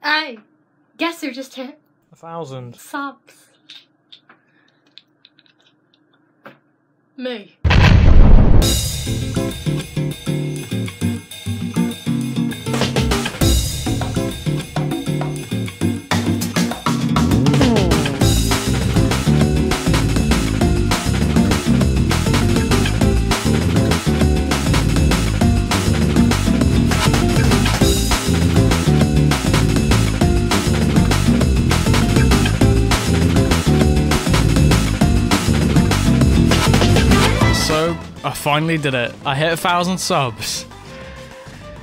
Hey, guess who just hit 1,000 subs? Me. So, I finally did it. I hit 1,000 subs.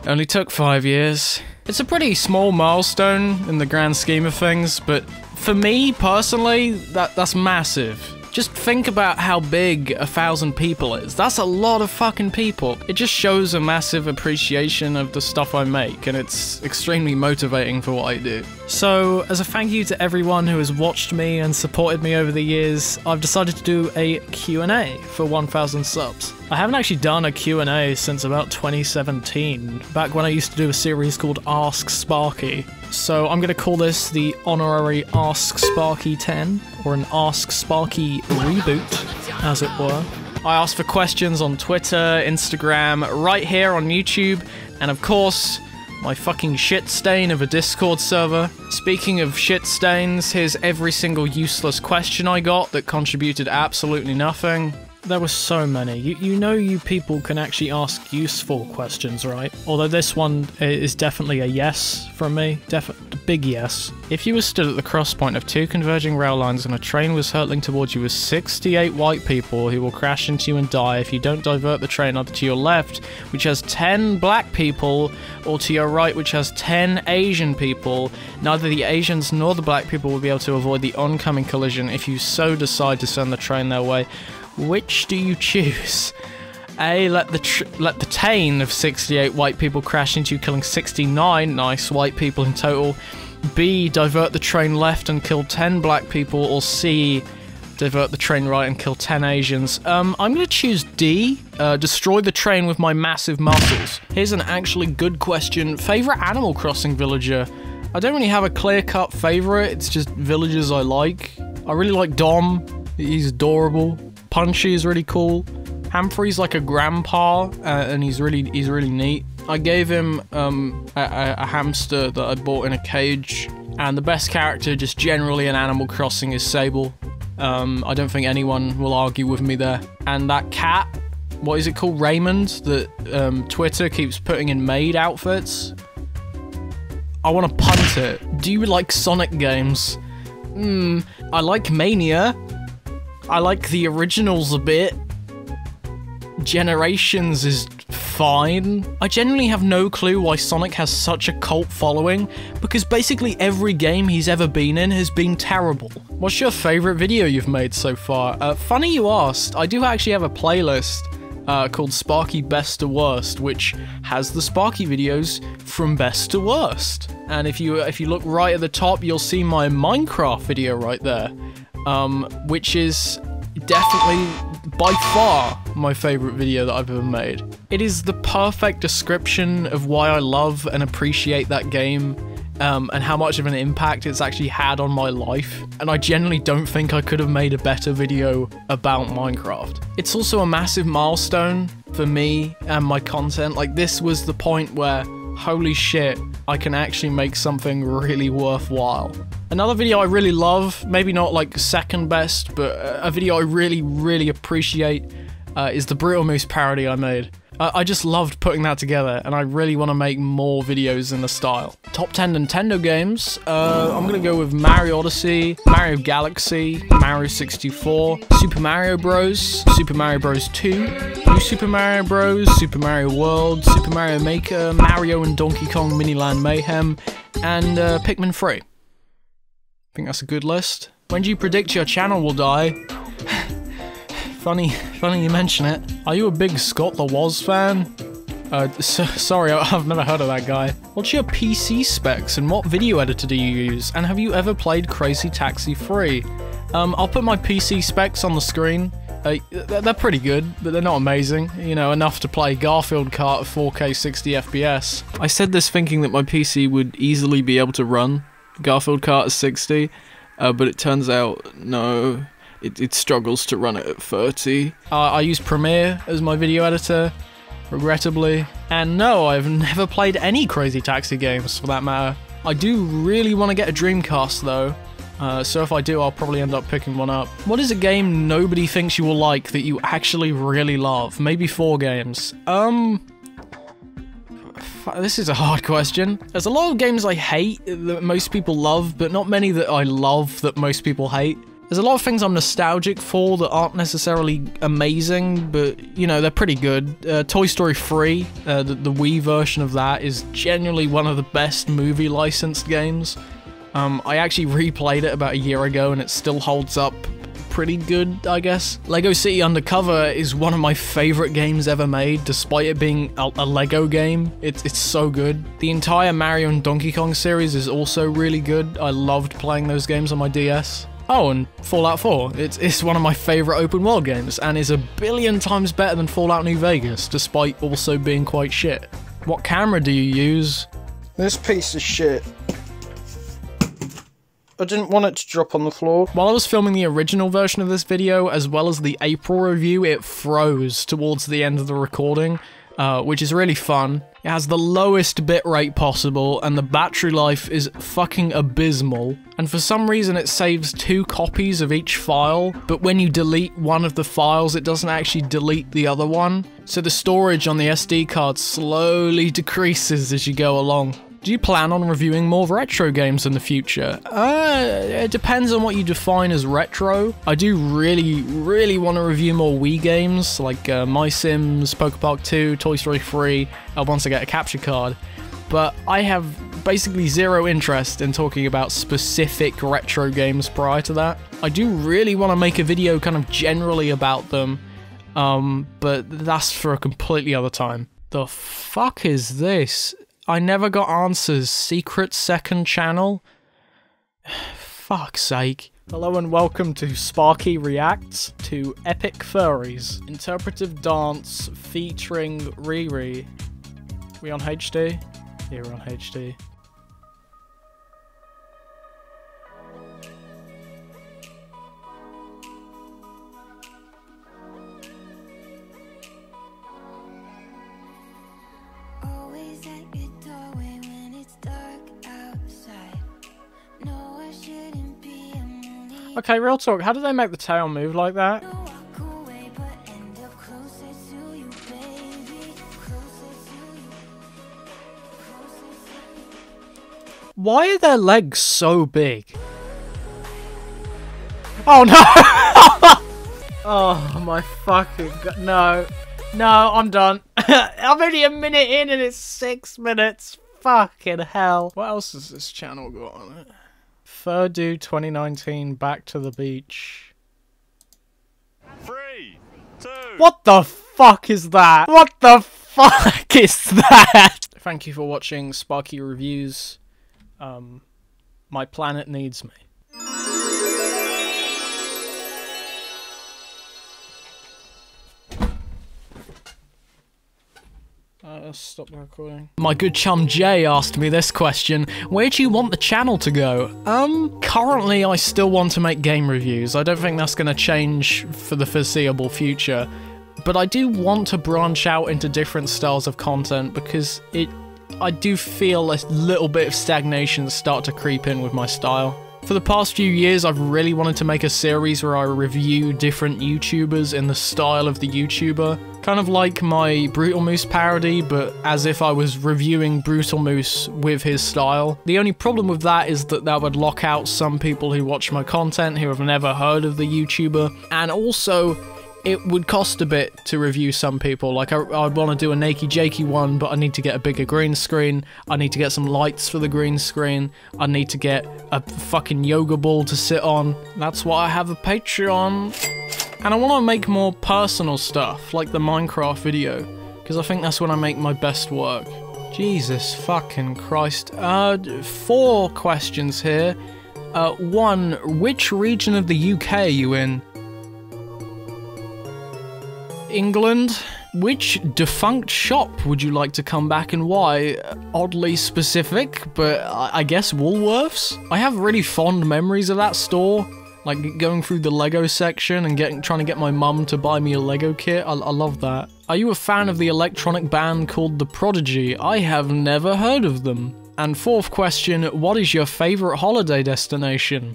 It only took 5 years. It's a pretty small milestone in the grand scheme of things, but for me, personally, that's massive. Just think about how big 1,000 people is. That's a lot of fucking people. It just shows a massive appreciation of the stuff I make, and it's extremely motivating for what I do. So, as a thank you to everyone who has watched me and supported me over the years, I've decided to do a Q&A for 1,000 subs. I haven't actually done a Q&A since about 2017, back when I used to do a series called Ask Sparkie. So I'm going to call this the honorary Ask Sparkie 10, or an Ask Sparkie reboot, as it were. I ask for questions on Twitter, Instagram, right here on YouTube, and of course, my fucking shit stain of a Discord server. Speaking of shit stains, here's every single useless question I got that contributed absolutely nothing. There were so many. You know you people can actually ask useful questions, right? Although this one is definitely a yes from me. A big yes. If you were stood at the crosspoint of two converging rail lines and a train was hurtling towards you with 68 white people who will crash into you and die if you don't divert the train either to your left, which has 10 black people, or to your right, which has 10 Asian people, neither the Asians nor the black people will be able to avoid the oncoming collision if you so decide to send the train their way. Which do you choose? A, let the train of 68 white people crash into you, killing 69 nice white people in total. B, divert the train left and kill 10 black people. Or C, divert the train right and kill 10 Asians. I'm gonna choose D, destroy the train with my massive muscles. Here's an actually good question. Favorite Animal Crossing villager? I don't really have a clear-cut favorite, it's just villagers I like. I really like Dom, he's adorable. Punchy is really cool. Humphrey's like a grandpa, and he's really neat. I gave him a hamster that I bought in a cage, and the best character just generally in Animal Crossing is Sable. I don't think anyone will argue with me there. And that cat, what is it called, Raymond, that Twitter keeps putting in maid outfits? I want to punt it. Do you like Sonic games? I like Mania. I like the originals a bit. Generations is fine. I genuinely have no clue why Sonic has such a cult following, because basically every game he's ever been in has been terrible. What's your favorite video you've made so far? Funny you asked, I do actually have a playlist called Sparkie Best to Worst, which has the Sparkie videos from best to worst. And if you look right at the top, you'll see my Minecraft video right there. Which is definitely, by far, my favorite video that I've ever made. It is the perfect description of why I love and appreciate that game, and how much of an impact it's actually had on my life. And I genuinely don't think I could have made a better video about Minecraft. It's also a massive milestone for me and my content. Like, this was the point where, holy shit, I can actually make something really worthwhile. Another video I really love, maybe not like second best, but a video I really appreciate is the Brutal Moose parody I made. I just loved putting that together, and I really want to make more videos in the style. Top 10 Nintendo games, I'm gonna go with Mario Odyssey, Mario Galaxy, Mario 64, Super Mario Bros, Super Mario Bros 2, New Super Mario Bros, Super Mario World, Super Mario Maker, Mario and Donkey Kong Miniland Mayhem, and Pikmin 3. I think that's a good list. When do you predict your channel will die? Funny you mention it. Are you a big Scott the Woz fan? Sorry, I've never heard of that guy. What's your PC specs and what video editor do you use? And have you ever played Crazy Taxi 3? I'll put my PC specs on the screen. They're pretty good, but they're not amazing. You know, enough to play Garfield Kart at 4K 60 FPS. I said this thinking that my PC would easily be able to run Garfield Kart at 60, but it turns out, no, it struggles to run it at 30. I use Premiere as my video editor, regrettably. And no, I've never played any Crazy Taxi games, for that matter. I do really want to get a Dreamcast, though. So if I do, I'll probably end up picking one up. What is a game nobody thinks you will like that you actually really love? Maybe 4 games. This is a hard question. There's a lot of games I hate that most people love, but not many that I love that most people hate. There's a lot of things I'm nostalgic for that aren't necessarily amazing, but, you know, they're pretty good. Toy Story 3, the Wii version of that, is genuinely one of the best movie licensed games. I actually replayed it about a year ago and it still holds up pretty good, I guess. Lego City Undercover is one of my favorite games ever made, despite it being a Lego game. It's so good. The entire Mario and Donkey Kong series is also really good. I loved playing those games on my DS. Oh, and Fallout 4. It's one of my favorite open world games, and is a billion times better than Fallout New Vegas, despite also being quite shit. What camera do you use? This piece of shit. I didn't want it to drop on the floor. While I was filming the original version of this video, as well as the April review, it froze towards the end of the recording, which is really fun. It has the lowest bitrate possible, and the battery life is fucking abysmal. And for some reason it saves 2 copies of each file, but when you delete one of the files, it doesn't actually delete the other one. So the storage on the SD card slowly decreases as you go along. Do you plan on reviewing more retro games in the future? It depends on what you define as retro. I do really want to review more Wii games, like My Sims, Poker Park 2, Toy Story 3, once I get a capture card. But I have basically zero interest in talking about specific retro games prior to that. I do really want to make a video kind of generally about them, but that's for a completely other time. The fuck is this? I never got answers. Secret second channel? Fuck's sake. Hello and welcome to Sparkie Reacts to Epic Furries. Interpretive dance featuring Riri. We on HD? Yeah, we're on HD. Okay, real talk, how did they make the tail move like that? Why are their legs so big? Oh no! Oh my fucking god, no. No, I'm done. I'm only a minute in and it's 6 minutes. Fucking hell. What else has this channel got on it? Furdo 2019 Back to the Beach. 3, 2. What the fuck is that? What the fuck is that? Thank you for watching Sparkie Reviews. My planet needs me. Stop the recording. My good chum Jay asked me this question: where do you want the channel to go? Currently I still want to make game reviews. I don't think that's gonna change for the foreseeable future. But I do want to branch out into different styles of content because I do feel a little bit of stagnation start to creep in with my style. For the past few years, I've really wanted to make a series where I review different YouTubers in the style of the YouTuber. Kind of like my Brutal Moose parody, but as if I was reviewing Brutal Moose with his style. The only problem with that is that that would lock out some people who watch my content who have never heard of the YouTuber, and also it would cost a bit to review some people. Like, I want to do a Nakey Jakey one, but I need to get a bigger green screen. I need to get some lights for the green screen. I need to get a fucking yoga ball to sit on. That's why I have a Patreon. And I want to make more personal stuff, like the Minecraft video, because I think that's when I make my best work. Jesus fucking Christ. 4 questions here. 1, which region of the UK are you in? England. Which defunct shop would you like to come back and why? Oddly specific, but I guess Woolworths? I have really fond memories of that store. Like going through the Lego section and trying to get my mum to buy me a Lego kit. I love that. Are you a fan of the electronic band called The Prodigy? I have never heard of them. And fourth question, what is your favorite holiday destination?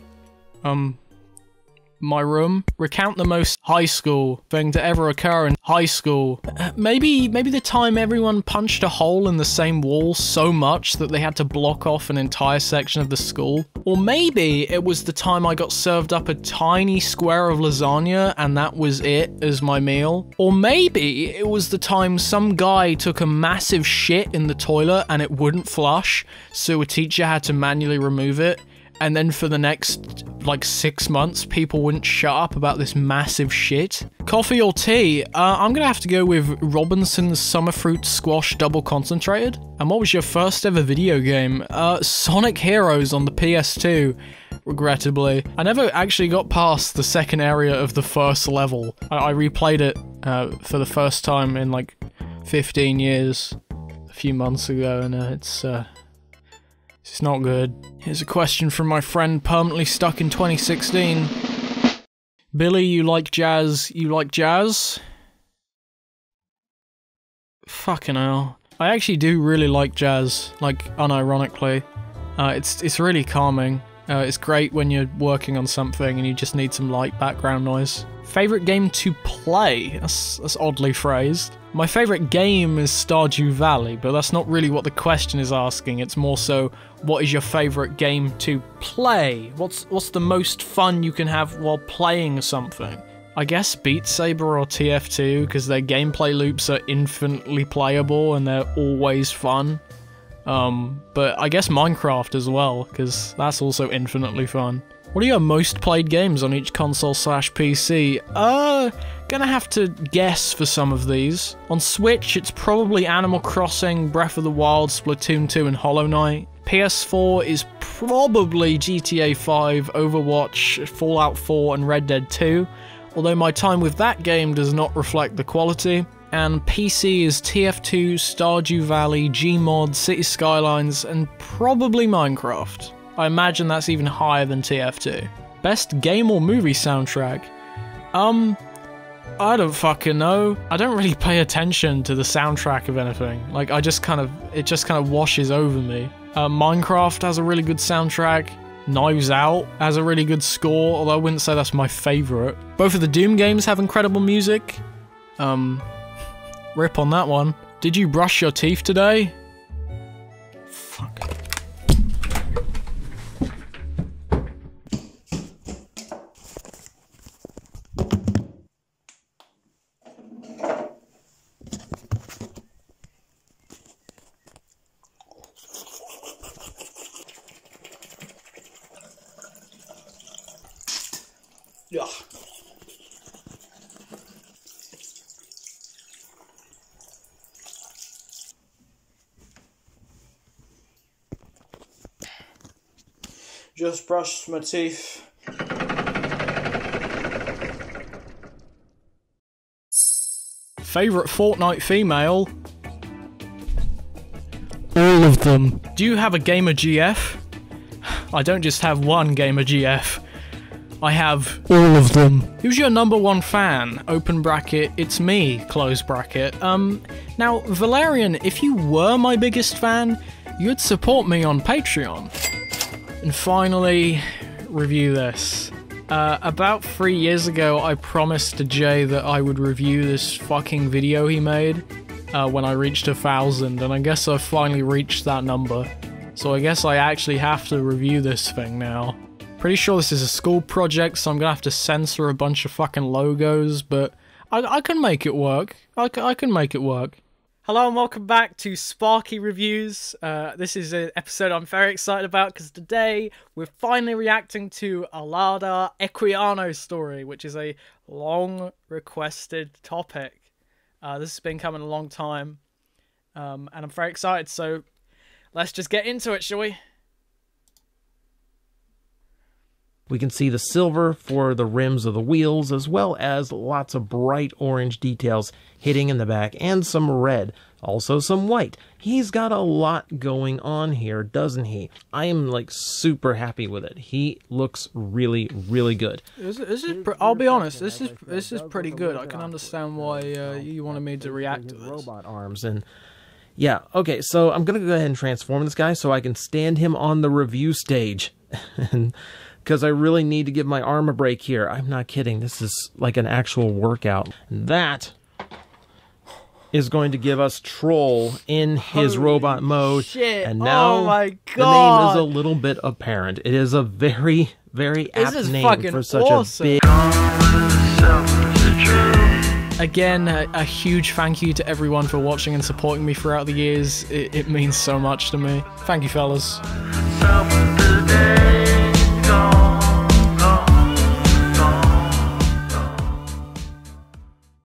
My room. Recount the most high school thing to ever occur in high school. Maybe the time everyone punched a hole in the same wall so much that they had to block off an entire section of the school. Or maybe it was the time I got served up a tiny square of lasagna and that was it as my meal. Or maybe it was the time some guy took a massive shit in the toilet and it wouldn't flush, so a teacher had to manually remove it. And then for the next, like, 6 months, people wouldn't shut up about this massive shit. Coffee or tea? I'm gonna have to go with Robinson's Summerfruit Squash Double Concentrated. And what was your first ever video game? Sonic Heroes on the PS2, regrettably. I never actually got past the second area of the first level. I replayed it for the first time in, like, 15 years a few months ago, and it's not good. Here's a question from my friend permanently stuck in 2016. Billy, you like jazz? You like jazz? Fucking hell. I actually do really like jazz, like, unironically. It's really calming. It's great when you're working on something and you just need some light background noise. Favorite game to play? That's oddly phrased. My favorite game is Stardew Valley, but that's not really what the question is asking. It's more so, what is your favorite game to play? What's the most fun you can have while playing something? I guess Beat Saber or TF2, because their gameplay loops are infinitely playable and they're always fun. But I guess Minecraft as well, because that's also infinitely fun. What are your most played games on each console/PC? Gonna have to guess for some of these. On Switch, it's probably Animal Crossing, Breath of the Wild, Splatoon 2, and Hollow Knight. PS4 is probably GTA 5, Overwatch, Fallout 4, and Red Dead 2, although my time with that game does not reflect the quality. And PC is TF2, Stardew Valley, Gmod, City Skylines, and probably Minecraft. I imagine that's even higher than TF2. Best game or movie soundtrack? I don't fucking know. I don't really pay attention to the soundtrack of anything. Like, it just kind of washes over me. Minecraft has a really good soundtrack. Knives Out has a really good score, although I wouldn't say that's my favorite. Both of the Doom games have incredible music. Rip on that one. Did you brush your teeth today? Fuck. Yeah. Just brushed my teeth. Favorite Fortnite female? All of them. Do you have a gamer GF? I don't just have one gamer GF. I have all of them. Who's your number one fan? Open bracket, it's me, close bracket. Now, Valerian, if you were my biggest fan, you'd support me on Patreon. And finally, review this. About 3 years ago, I promised to Jay that I would review this fucking video he made when I reached 1,000, and I guess I've finally reached that number. So I guess I actually have to review this thing now. Pretty sure this is a school project, so I'm gonna have to censor a bunch of fucking logos, but I can make it work. I can make it work. Hello and welcome back to Sparkie Reviews. This is an episode I'm very excited about because today we're finally reacting to Alada Equiano's story, which is a long requested topic. This has been coming a long time, and I'm very excited, so let's just get into it, shall we? We can see the silver for the rims of the wheels, as well as lots of bright orange details hitting in the back, and some red, also some white. He's got a lot going on here, doesn't he? I am like super happy with it. He looks really, really good. I'll be honest, this is pretty good. I can understand why you wanted me to react to this. Robot arms and yeah, okay, so I'm gonna go ahead and transform this guy so I can stand him on the review stage. Because I really need to give my arm a break here. I'm not kidding. This is like an actual workout. That is going to give us Troll in his robot mode. Shit. And now oh my God. God. The name is a little bit apparent. It is a very, very apt name for such awesome. a big... Again, a huge thank you to everyone for watching and supporting me throughout the years. It means so much to me. Thank you, fellas.